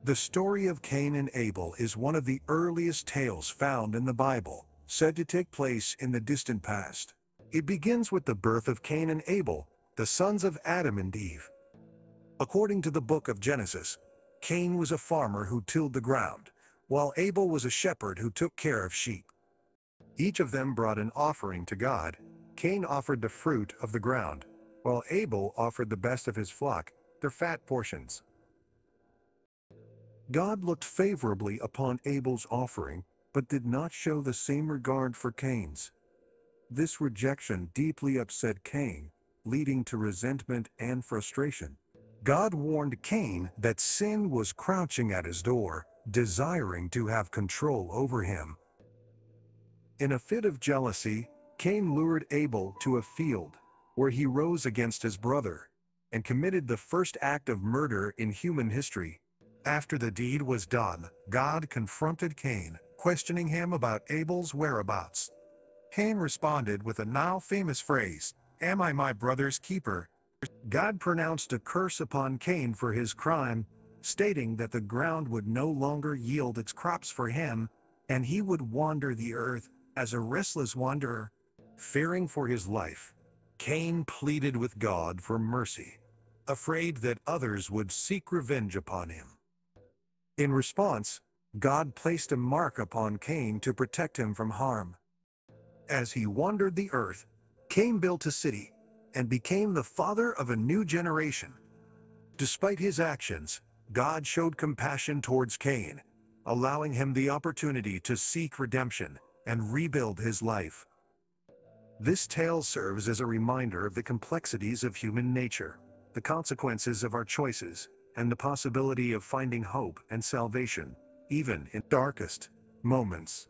The story of Cain and Abel is one of the earliest tales found in the Bible, said to take place in the distant past. It begins with the birth of Cain and Abel, the sons of Adam and Eve. According to the book of Genesis, Cain was a farmer who tilled the ground, while Abel was a shepherd who took care of sheep. Each of them brought an offering to God. Cain offered the fruit of the ground, while Abel offered the best of his flock, their fat portions. God looked favorably upon Abel's offering, but did not show the same regard for Cain's. This rejection deeply upset Cain, leading to resentment and frustration. God warned Cain that sin was crouching at his door, desiring to have control over him. In a fit of jealousy, Cain lured Abel to a field, where he rose against his brother, and committed the first act of murder in human history. After the deed was done, God confronted Cain, questioning him about Abel's whereabouts. Cain responded with a now famous phrase, "Am I my brother's keeper?" God pronounced a curse upon Cain for his crime, stating that the ground would no longer yield its crops for him, and he would wander the earth as a restless wanderer. Fearing for his life, Cain pleaded with God for mercy, afraid that others would seek revenge upon him. In response, God placed a mark upon Cain to protect him from harm. As he wandered the earth, Cain built a city and became the father of a new generation. Despite his actions, God showed compassion towards Cain, allowing him the opportunity to seek redemption and rebuild his life. This tale serves as a reminder of the complexities of human nature, the consequences of our choices, and the possibility of finding hope and salvation, even in darkest moments.